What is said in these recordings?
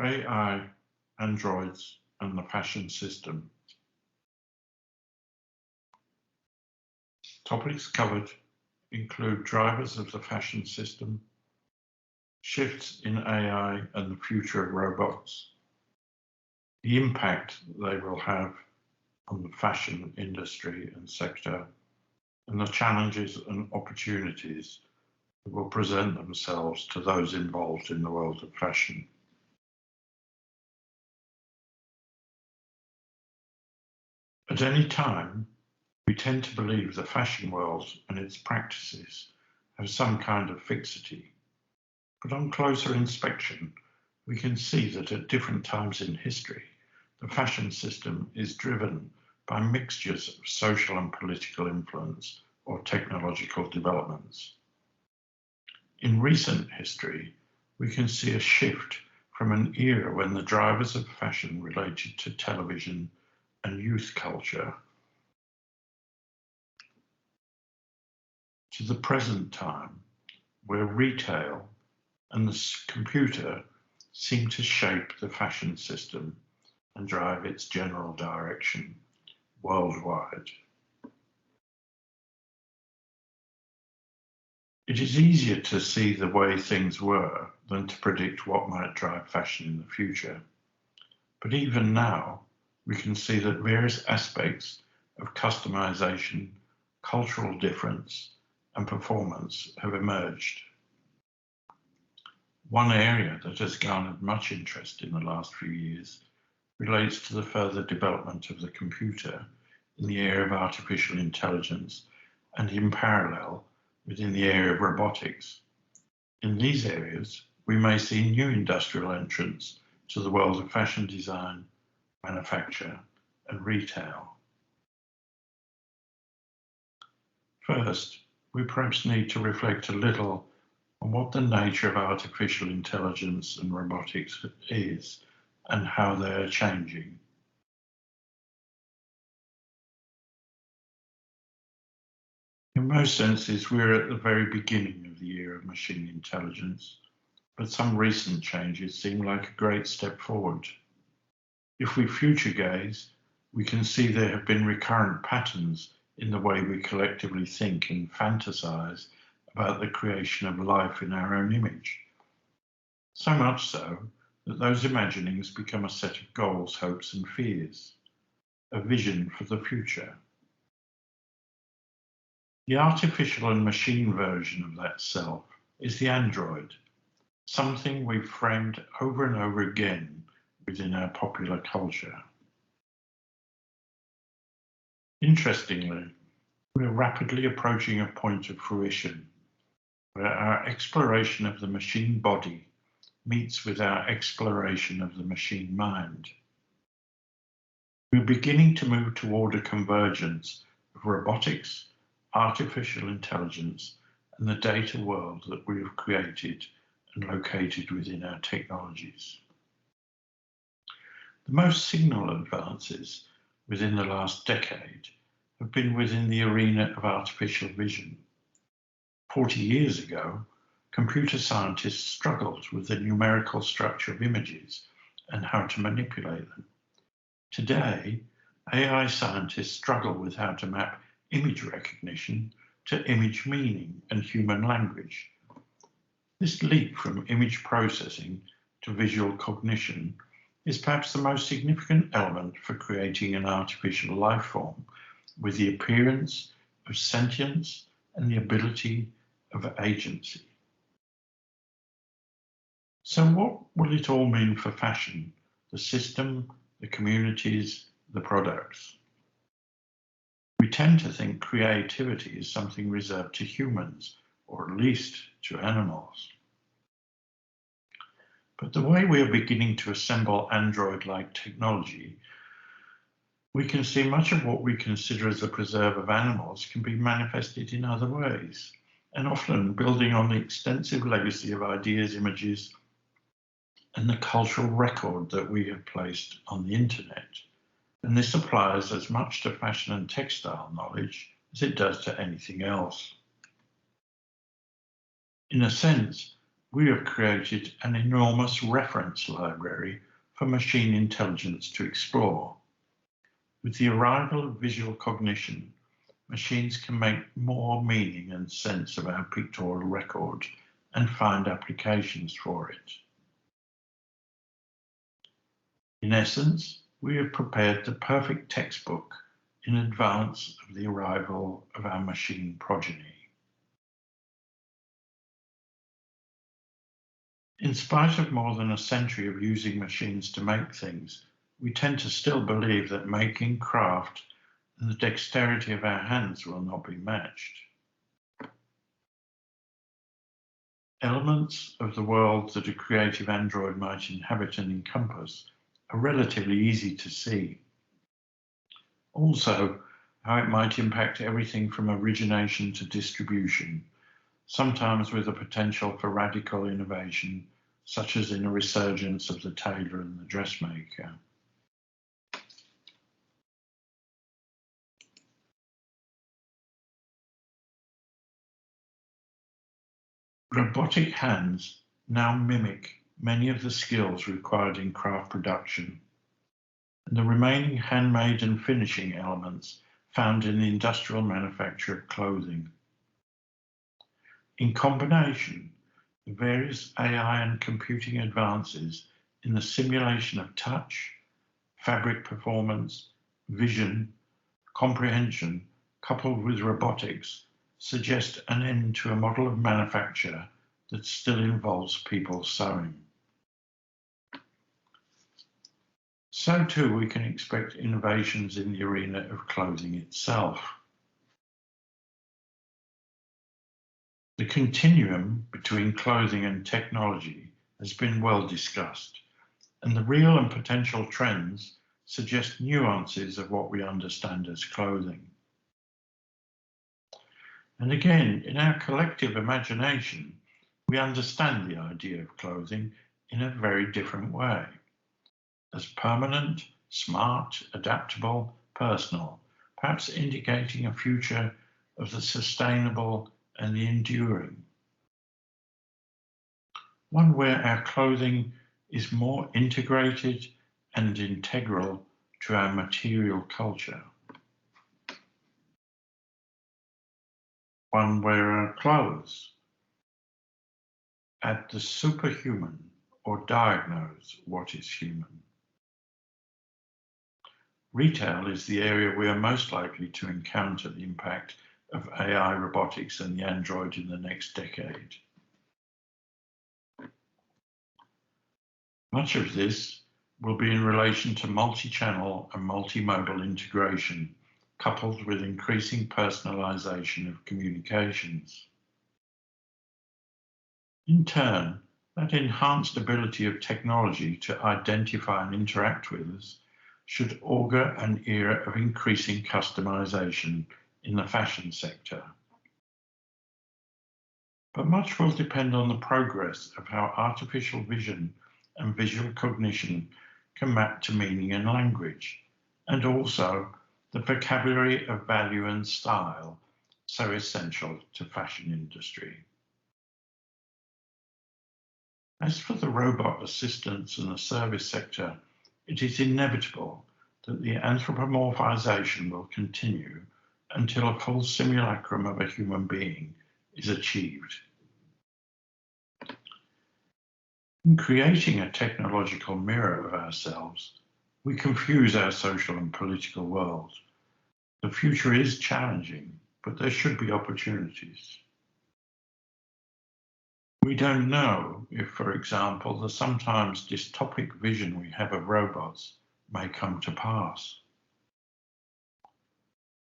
AI, androids, and the fashion system. Topics covered include drivers of the fashion system, shifts in AI and the future of robots, the impact they will have on the fashion industry and sector, and the challenges and opportunities that will present themselves to those involved in the world of fashion. At any time, we tend to believe the fashion world and its practices have some kind of fixity. But on closer inspection, we can see that at different times in history, the fashion system is driven by mixtures of social and political influence or technological developments. In recent history, we can see a shift from an era when the drivers of fashion related to television and youth culture to the present time, where retail and the computer seem to shape the fashion system and drive its general direction worldwide. It is easier to see the way things were than to predict what might drive fashion in the future. But even now, we can see that various aspects of customization, cultural difference, and performance have emerged. One area that has garnered much interest in the last few years relates to the further development of the computer in the area of artificial intelligence and in parallel within the area of robotics. In these areas, we may see new industrial entrants to the world of fashion design, manufacture, and retail. First, we perhaps need to reflect a little on what the nature of artificial intelligence and robotics is and how they are changing. In most senses, we're at the very beginning of the era of machine intelligence, but some recent changes seem like a great step forward. If we future gaze, we can see there have been recurrent patterns in the way we collectively think and fantasize about the creation of life in our own image. So much so that those imaginings become a set of goals, hopes, and fears, a vision for the future. The artificial and machine version of that self is the android, something we've framed over and over again within our popular culture. Interestingly, we are rapidly approaching a point of fruition where our exploration of the machine body meets with our exploration of the machine mind. We're beginning to move toward a convergence of robotics, artificial intelligence, and the data world that we have created and located within our technologies. The most signal advances within the last decade have been within the arena of artificial vision. 40 years ago, computer scientists struggled with the numerical structure of images and how to manipulate them. Today, AI scientists struggle with how to map image recognition to image meaning and human language. This leap from image processing to visual cognition is perhaps the most significant element for creating an artificial life form with the appearance of sentience and the ability of agency. So what will it all mean for fashion, the system, the communities, the products? We tend to think creativity is something reserved to humans, or at least to animals. But the way we are beginning to assemble android-like technology, we can see much of what we consider as the preserve of animals can be manifested in other ways, and often building on the extensive legacy of ideas, images, and the cultural record that we have placed on the internet. And this applies as much to fashion and textile knowledge as it does to anything else. In a sense, we have created an enormous reference library for machine intelligence to explore. With the arrival of visual cognition, machines can make more meaning and sense of our pictorial record and find applications for it. In essence, we have prepared the perfect textbook in advance of the arrival of our machine progeny. In spite of more than a century of using machines to make things, we tend to still believe that making craft and the dexterity of our hands will not be matched. Elements of the world that a creative android might inhabit and encompass are relatively easy to see. Also, how it might impact everything from origination to distribution, sometimes with a potential for radical innovation, such as in a resurgence of the tailor and the dressmaker. Robotic hands now mimic many of the skills required in craft production, and the remaining handmade and finishing elements found in the industrial manufacture of clothing. In combination, the various AI and computing advances in the simulation of touch, fabric performance, vision, comprehension, coupled with robotics, suggest an end to a model of manufacture that still involves people sewing. So too, we can expect innovations in the arena of clothing itself. The continuum between clothing and technology has been well discussed, and the real and potential trends suggest nuances of what we understand as clothing. And again, in our collective imagination, we understand the idea of clothing in a very different way, as permanent, smart, adaptable, personal, perhaps indicating a future of the sustainable and the enduring. One where our clothing is more integrated and integral to our material culture. One where our clothes add the superhuman or diagnose what is human. Retail is the area we are most likely to encounter the impact of AI, robotics, and the android in the next decade. Much of this will be in relation to multi-channel and multimodal integration, coupled with increasing personalization of communications. In turn, that enhanced ability of technology to identify and interact with us should augur an era of increasing customization in the fashion sector. But much will depend on the progress of how artificial vision and visual cognition can map to meaning and language, and also the vocabulary of value and style so essential to fashion industry. As for the robot assistants and the service sector, it is inevitable that the anthropomorphization will continue until a full simulacrum of a human being is achieved. In creating a technological mirror of ourselves, we confuse our social and political world. The future is challenging, but there should be opportunities. We don't know if, for example, the sometimes dystopic vision we have of robots may come to pass.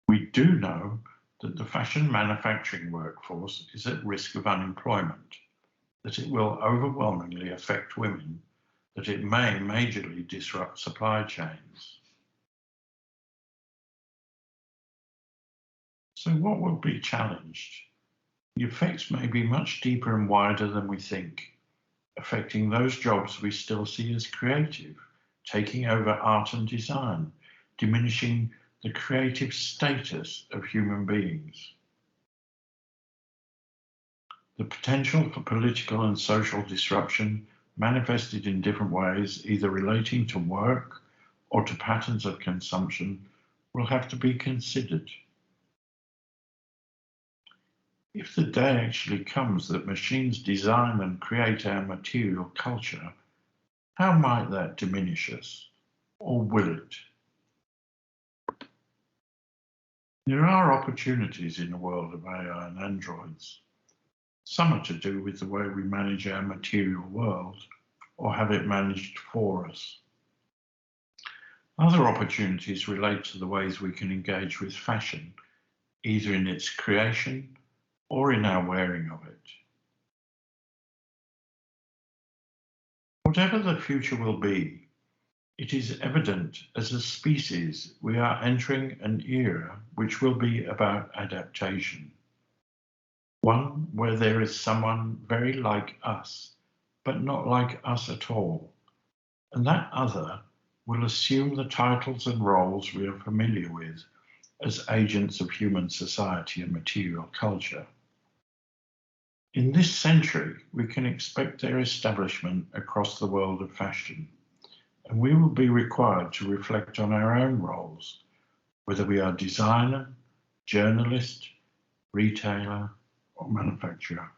We do know that the fashion manufacturing workforce is at risk of unemployment, that it will overwhelmingly affect women, that it may majorly disrupt supply chains. So what will be challenged? The effects may be much deeper and wider than we think, affecting those jobs we still see as creative, taking over art and design, diminishing the creative status of human beings. The potential for political and social disruption manifested in different ways, either relating to work or to patterns of consumption, will have to be considered. If the day actually comes that machines design and create our material culture, how might that diminish us? Or will it? There are opportunities in the world of AI and androids. Some are to do with the way we manage our material world or have it managed for us. Other opportunities relate to the ways we can engage with fashion, either in its creation or in our wearing of it. Whatever the future will be, it is evident as a species we are entering an era which will be about adaptation. One where there is someone very like us, but not like us at all, and that other will assume the titles and roles we are familiar with as agents of human society and material culture. In this century, we can expect their establishment across the world of fashion, and we will be required to reflect on our own roles, whether we are designer, journalist, retailer, or manufacturer.